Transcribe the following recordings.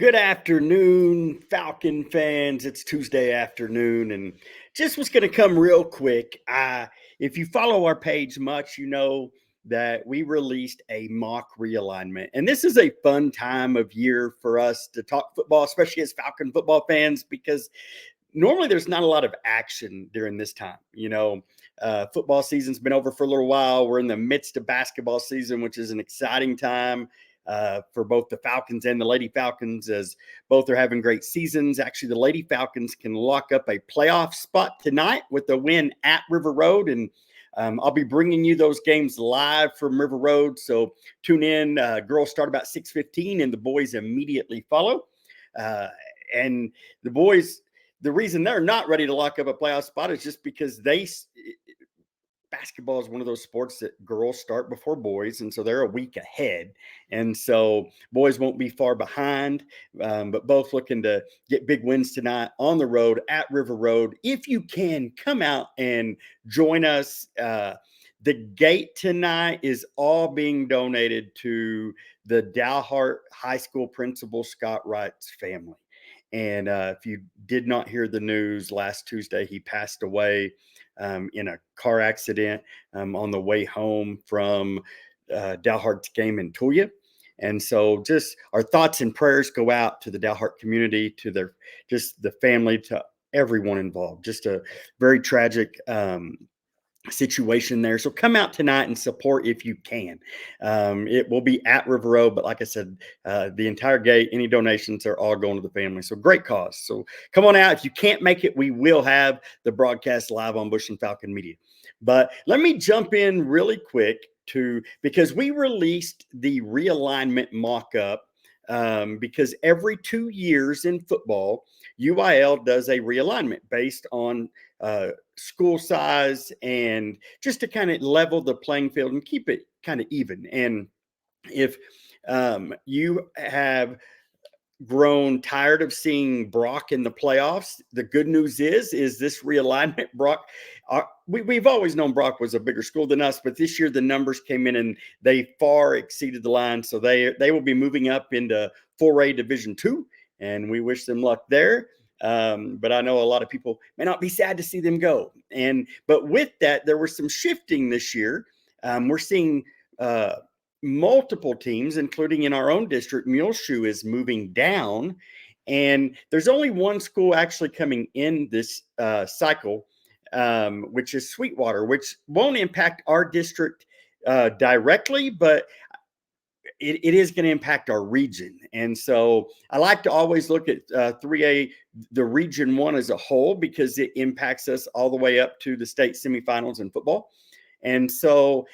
Good afternoon, Falcon fans. It's Tuesday afternoon, and just was going to come real quick. If you follow our page much, you know that we released a mock realignment, and this is a fun time of year for us to talk football, especially as Falcon football fans, because normally there's not a lot of action during this time. Football season's been over for a little while. We're in the midst of basketball season, which is an exciting time for both the Falcons and the Lady Falcons, as both are having great seasons. Actually, the Lady Falcons can lock up a playoff spot tonight with a win at River Road, and I'll be bringing you those games live from River Road. So tune in. Girls start about 6:15, and the boys immediately follow. And the boys, the reason they're not ready to lock up a playoff spot is just because basketball is one of those sports that girls start before boys, and so they're a week ahead, and so boys won't be far behind, but both looking to get big wins tonight on the road at River Road. If you can, come out and join us. The gate tonight is all being donated to the Dalhart High School principal Scott Wright's family. And if you did not hear the news, last Tuesday he passed away in a car accident on the way home from Dalhart's game in Tulia. And so just our thoughts and prayers go out to the Dalhart community, to the family, to everyone involved. Just a very tragic situation there. So come out tonight and support if you can. It will be at River Road, but like I said, the entire gate, any donations are all going to the family. So great cause. So come on out. If you can't make it, we will have the broadcast live on Bush and Falcon Media. But let me jump in really quick because we released the realignment mock-up because every 2 years in football, UIL does a realignment based on school size, and just to kind of level the playing field and keep it kind of even. And if you have grown tired of seeing Brock in the playoffs, the good news is this realignment. Brock, we've always known Brock was a bigger school than us, but this year the numbers came in and they far exceeded the line. So they will be moving up into 4A Division II, and we wish them luck there. But I know a lot of people may not be sad to see them go. But with that, there was some shifting this year. We're seeing multiple teams, including in our own district. Muleshoe is moving down, and there's only one school actually coming in this cycle, which is Sweetwater, which won't impact our district directly, but it is going to impact our region. And so I like to always look at 3A, the region one as a whole, because it impacts us all the way up to the state semifinals in football. And so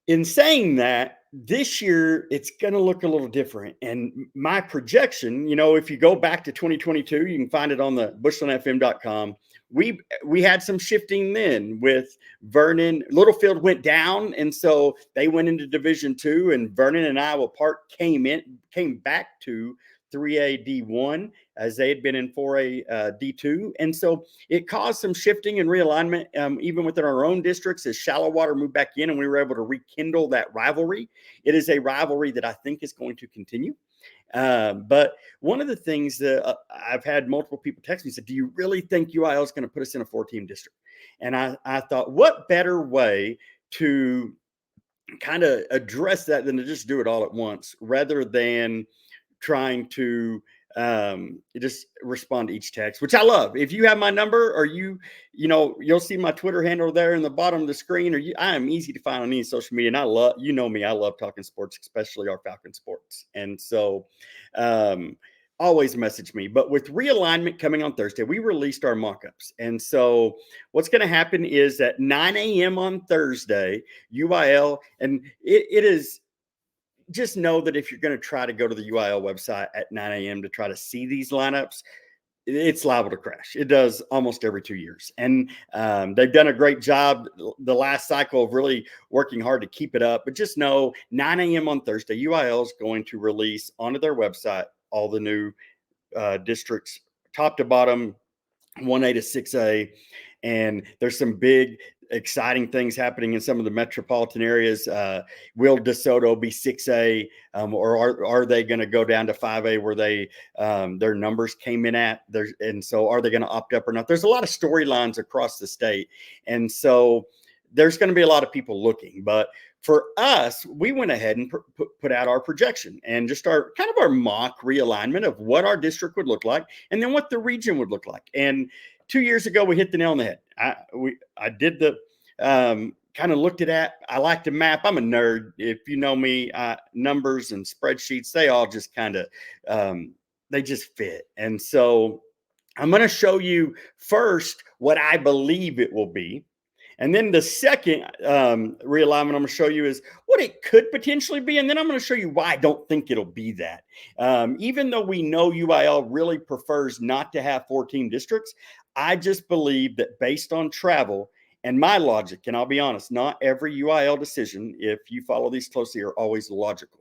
in saying that, this year it's going to look a little different. And my projection, if you go back to 2022, you can find it on the bushlandfm.com. We had some shifting then with Vernon. Littlefield went down, and so they went into Division II, and Vernon and Iowa Park came back to 3A D1 as they had been in 4A D2. And so it caused some shifting and realignment, even within our own districts, as Shallow Water moved back in and we were able to rekindle that rivalry. It is a rivalry that I think is going to continue. But one of the things that I've had multiple people text me, said, do you really think UIL is going to put us in a 4-team district? And I thought, what better way to kind of address that than to just do it all at once, rather than trying to just respond to each text, which I love. If you have my number, or you'll see my Twitter handle there in the bottom of the screen, I am easy to find on any social media. And I love talking sports, especially our Falcon sports. And so always message me. But with realignment coming on Thursday, we released our mock-ups. And so what's going to happen is at 9 a.m. on Thursday, UIL, and it is, just know that if you're going to try to go to the UIL website at 9 a.m. to try to see these lineups, it's liable to crash. It does almost every 2 years. And they've done a great job the last cycle of really working hard to keep it up. But just know 9 a.m. on Thursday, UIL is going to release onto their website all the new districts, top to bottom, 1A to 6A. And there's some big exciting things happening in some of the metropolitan areas. Will DeSoto be 6A, or are they going to go down to 5A where they their numbers came in at? And so are they going to opt up or not? There's a lot of storylines across the state, and so there's going to be a lot of people looking. But for us, we went ahead and put out our projection and just our kind of our mock realignment of what our district would look like, and then what the region would look like. And 2 years ago, we hit the nail on the head. I did the kind of looked at. I like to map. I'm a nerd. If you know me, numbers and spreadsheets, they all just kind of they just fit. And so I'm going to show you first what I believe it will be. And then the second realignment I'm going to show you is what it could potentially be. And then I'm going to show you why I don't think it'll be that. Even though we know UIL really prefers not to have 14 districts, I just believe that based on travel and my logic, and I'll be honest, not every UIL decision, if you follow these closely, are always logical.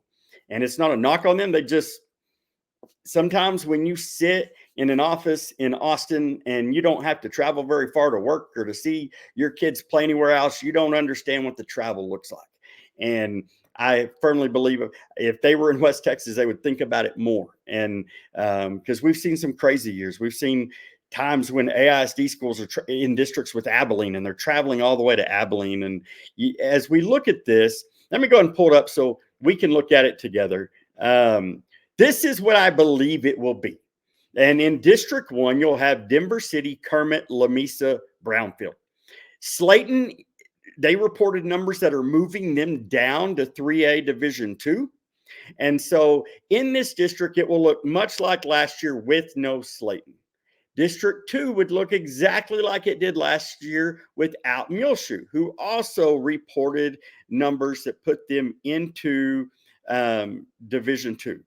And it's not a knock on them. They just, sometimes when you sit in an office in Austin and you don't have to travel very far to work or to see your kids play anywhere else, you don't understand what the travel looks like. And I firmly believe if they were in West Texas, they would think about it more. And because we've seen some crazy years. We've seen times when AISD schools are in districts with Abilene and they're traveling all the way to Abilene. And as we look at this, let me go ahead and pull it up so we can look at it together. This is what I believe it will be. And in District 1, you'll have Denver City, Kermit, Lamesa, Brownfield. Slayton, they reported numbers that are moving them down to 3A Division 2. And so in this district, it will look much like last year with no Slayton. District 2 would look exactly like it did last year without Muleshoe, who also reported numbers that put them into Division 2.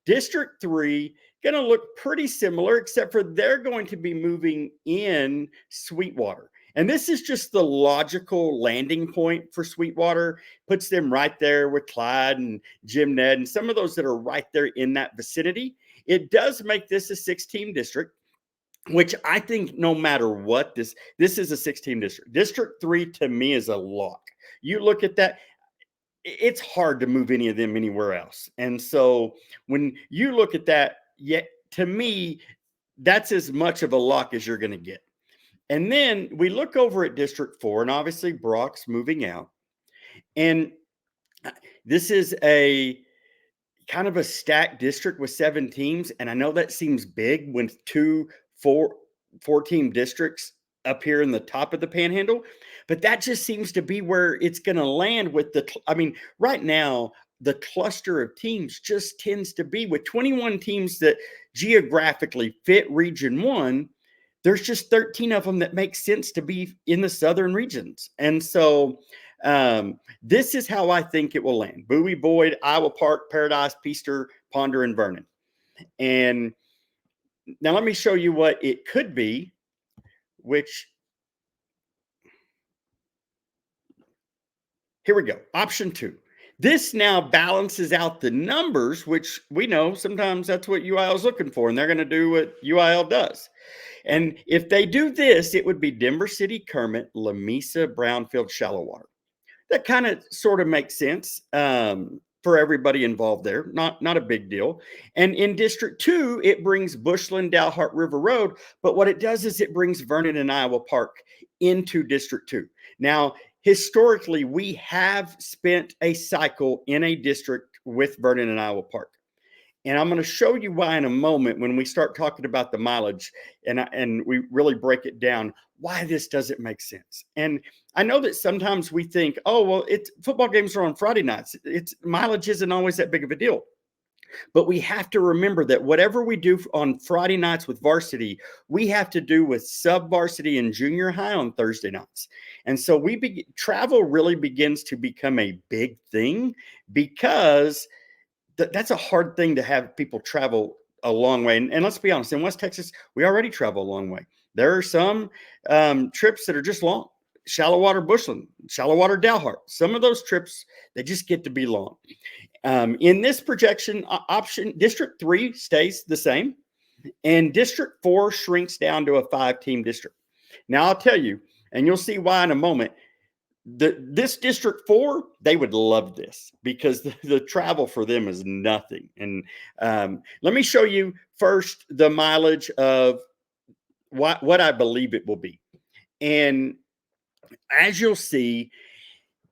District 3 going to look pretty similar, except for they're going to be moving in Sweetwater. And this is just the logical landing point for Sweetwater. Puts them right there with Clyde and Jim Ned and some of those that are right there in that vicinity. It does make this a 6-team district, which I think no matter what, this is a 6-team district. District 3 to me is a lock. You look at that, it's hard to move any of them anywhere else. And so when you look at that, to me, that's as much of a lock as you're going to get. And then we look over at District 4, and obviously Brock's moving out. And this is a kind of a stacked district with 7 teams. And I know that seems big when 4-team districts up here in the top of the panhandle, but that just seems to be where it's going to land with right now, the cluster of teams just tends to be with 21 teams that geographically fit Region 1. There's just 13 of them that make sense to be in the southern regions. And so this is how I think it will land. Bowie, Boyd, Iowa Park, Paradise, Peaster, Ponder, and Vernon. And now let me show you what it could be, which, here we go. Option 2. This now balances out the numbers, which we know sometimes that's what UIL is looking for, and they're going to do what UIL does. And if they do this, it would be Denver City, Kermit, Lamesa, Brownfield, Shallow-Water. That kind of sort of makes sense for everybody involved there. Not a big deal. And in District 2, it brings Bushland, Dalhart, River Road. But what it does is it brings Vernon and Iowa Park into District 2. Now, historically, we have spent a cycle in a district with Vernon and Iowa Park. And I'm going to show you why in a moment when we start talking about the mileage and we really break it down, why this doesn't make sense. And I know that sometimes we think, oh, well, football games are on Friday nights. Mileage isn't always that big of a deal. But we have to remember that whatever we do on Friday nights with varsity, we have to do with sub-varsity and junior high on Thursday nights. And so travel really begins to become a big thing because that's a hard thing to have people travel a long way. And let's be honest, in West Texas, we already travel a long way. There are some trips that are just long. Shallow-Water Bushland, Shallow-Water Dalhart. Some of those trips, they just get to be long. In this projection option, District 3 stays the same, and District 4 shrinks down to a 5-team district. Now, I'll tell you, And you'll see why in a moment. This District 4, they would love this because the travel for them is nothing. And let me show you first the mileage of what I believe it will be. And as you'll see,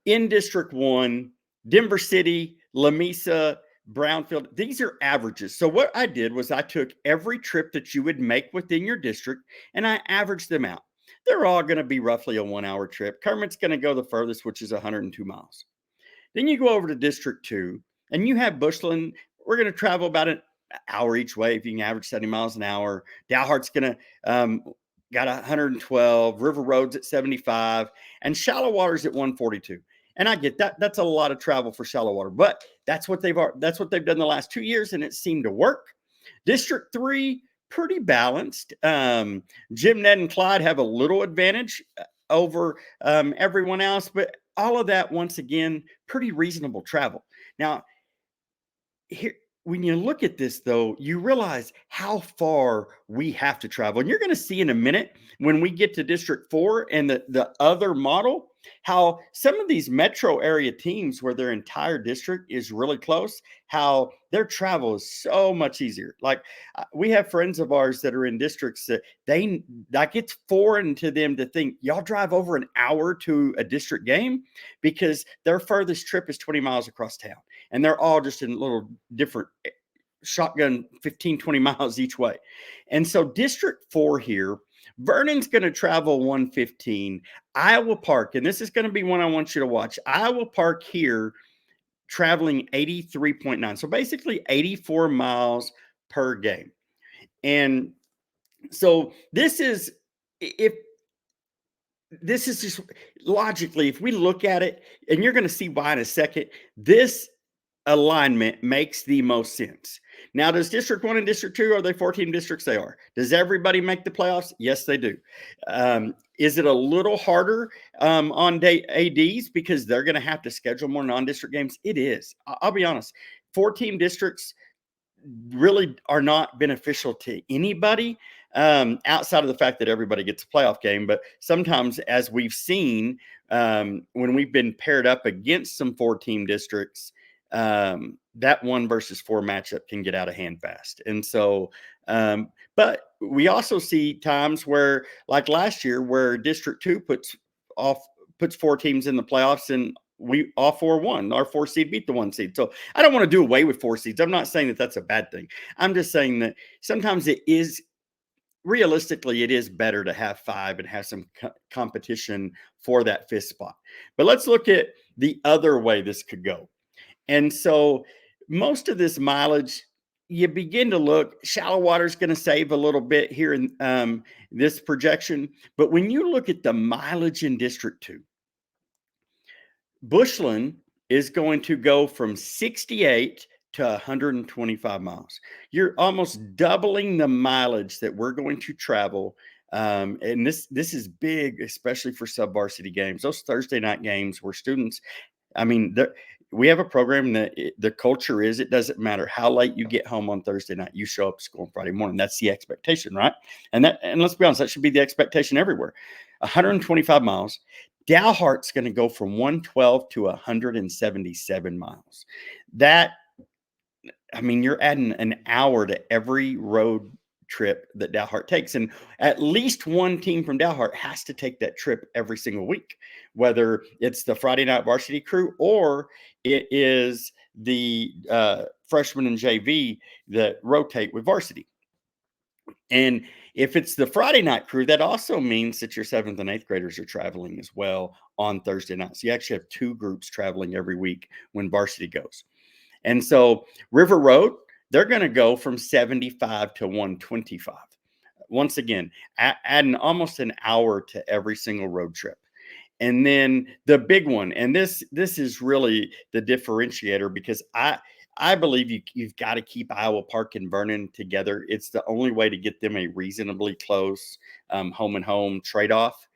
in District 1, Denver City, Lamesa, Brownfield, these are averages. So what I did was I took every trip that you would make within your district and I averaged them out. They're all going to be roughly a 1 hour trip. Kermit's going to go the furthest, which is 102 miles. Then you go over to District 2 and you have Bushland. We're going to travel about an hour each way if you can average 70 miles an hour. Dalhart's going to got 112, River Road's at 75, and Shallow Water's at 142. And I get that. That's a lot of travel for shallow water, but that's what they've done the last 2 years, and it seemed to work. District 3, pretty balanced. Jim, Ned, and Clyde have a little advantage over everyone else, but all of that, once again, pretty reasonable travel. Now, here, when you look at this, though, you realize how far we have to travel. And you're going to see in a minute when we get to District 4 and the other model, how some of these metro area teams where their entire district is really close, how their travel is so much easier. Like we have friends of ours that are in districts that it's foreign to them to think y'all drive over an hour to a district game because their furthest trip is 20 miles across town. And they're all just in little different shotgun 15, 20 miles each way. And so District 4 here, Vernon's going to travel 115. Iowa Park, and this is going to be one I want you to watch. Iowa Park here traveling 83.9. So basically 84 miles per game. And so this is just logically, if we look at it, and you're going to see why in a second, this alignment makes the most sense. Now, does District 1 and District 2, are they 14 districts? They are. Does everybody make the playoffs? Yes, they do. Is it a little harder on ADs because they're going to have to schedule more non-district games? It is. I'll be honest. 14 districts really are not beneficial to anybody outside of the fact that everybody gets a playoff game. But sometimes, as we've seen, when we've been paired up against some 4-team districts, that 1 versus 4 matchup can get out of hand fast. And so, but we also see times where, like last year, where District 2 puts 4 teams in the playoffs and we all 4 won. Our 4 seed beat the 1 seed. So I don't want to do away with 4 seeds. I'm not saying that that's a bad thing. I'm just saying that sometimes it is, realistically, it is better to have 5 and have some competition for that 5th spot. But let's look at the other way this could go. And so most of this mileage, you begin to look, shallow water is going to save a little bit here in this projection. But when you look at the mileage in District 2, Bushland is going to go from 68 to 125 miles. You're almost doubling the mileage that we're going to travel. And this is big, especially for sub-varsity games. Those Thursday night games where students, I mean, we have a program that the culture is, it doesn't matter how late you get home on Thursday night, you show up to school on Friday morning. That's the expectation, right? And let's be honest, that should be the expectation everywhere. 125 miles. Dalhart's going to go from 112 to 177 miles. You're adding an hour to every road trip that Dalhart takes. And at least one team from Dalhart has to take that trip every single week, whether it's the Friday night varsity crew or it is the freshmen and JV that rotate with varsity. And if it's the Friday night crew, that also means that your 7th and 8th graders are traveling as well on Thursday nights. So you actually have 2 groups traveling every week when varsity goes. And so River Road, they're going to go from 75 to 125. Once again, adding almost an hour to every single road trip. And then the big one, and this is really the differentiator, because I believe you've got to keep Iowa Park and Vernon together. It's the only way to get them a reasonably close home and home trade-off.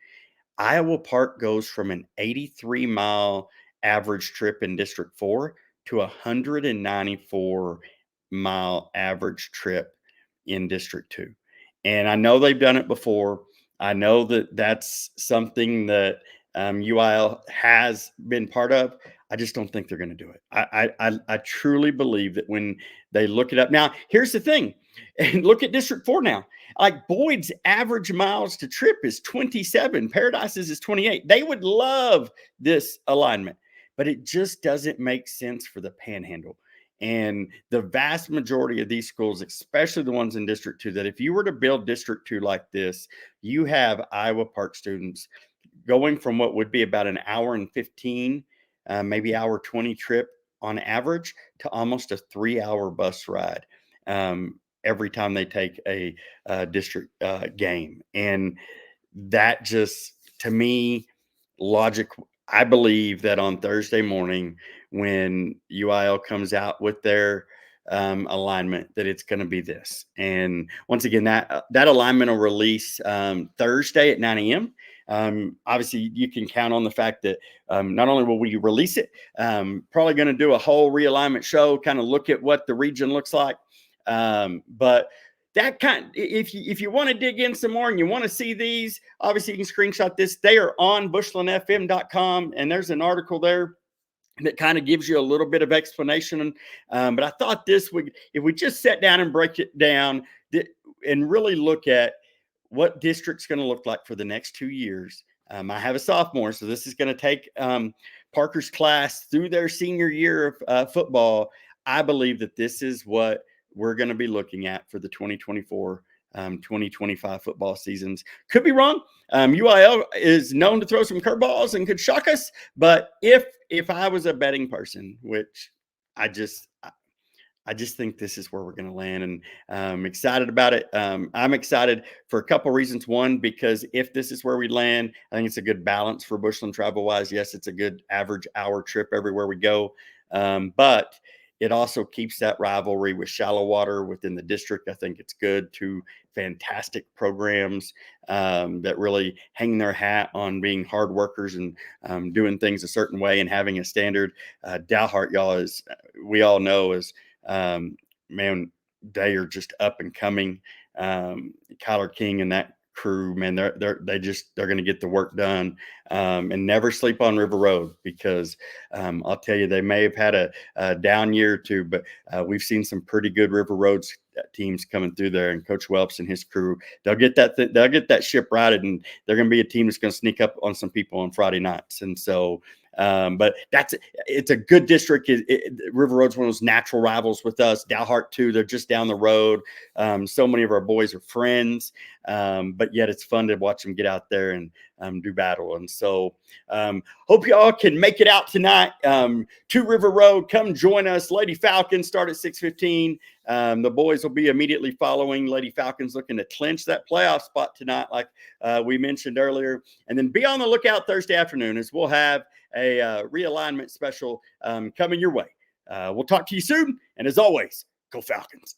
Iowa Park goes from an 83-mile average trip in District 4 to a 194-mile average trip in District 2. And I know they've done it before. I know that that's something that UIL has been part of. I just don't think they're going to do it. I truly believe that when they look it up now, here's the thing, and look at District 4 now. Like Boyd's average miles to trip is 27. Paradise's is 28. They would love this alignment, but it just doesn't make sense for the Panhandle. And the vast majority of these schools, especially the ones in District 2, that if you were to build District 2 like this, you have Iowa Park students going from what would be about an hour and 15, maybe hour 20 trip on average to almost a 3-hour bus ride every time they take a district game. And that just, to me, logic. I believe that on Thursday morning, when UIL comes out with their alignment, that it's going to be this. And once again, that alignment will release Thursday at 9 a.m. Obviously, you can count on the fact that not only will we release it, probably going to do a whole realignment show, kind of look at what the region looks like. But that kind, if you want to dig in some more and you want to see these, obviously you can screenshot this. They are on bushlandfm.com, and there's an article there that kind of gives you a little bit of explanation. But I thought this would, if we just sat down and break it down and really look at what district's going to look like for the next 2 years. I have a sophomore, so this is going to take Parker's class through their senior year of football. I believe that this is what we're going to be looking at for the 2024 2025 football seasons. Could be wrong. UIL is known to throw some curveballs and could shock us. But if I was a betting person, which I just think this is where we're going to land, and I'm excited about it. I'm excited for a couple reasons. One, because if this is where we land, I think it's a good balance for Bushland travel wise. Yes, it's a good average hour trip everywhere we go. But it also keeps that rivalry with Shallow Water within the district. I think it's good. Two fantastic programs that really hang their hat on being hard workers and doing things a certain way and having a standard. Dalhart, y'all, is, we all know, is man, they are just up and coming. Kyler King and that crew, man, they're going to get the work done, and never sleep on River Road, because I'll tell you, they may have had a down year or two, but we've seen some pretty good River Roads teams coming through there, and Coach Welps and his crew, they'll get that ship righted, and they're going to be a team that's going to sneak up on some people on Friday nights. And so but it's a good district. River Road's one of those natural rivals with us. Dalhart too. They're just down the road. So many of our boys are friends, but yet it's fun to watch them get out there and do battle. And so hope y'all can make it out tonight to River Road. Come join us. Lady Falcons start at 6:15. The boys will be immediately following. Lady Falcons looking to clinch that playoff spot tonight, like we mentioned earlier. And then be on the lookout Thursday afternoon, as we'll have a realignment special coming your way. We'll talk to you soon. And as always, go Falcons.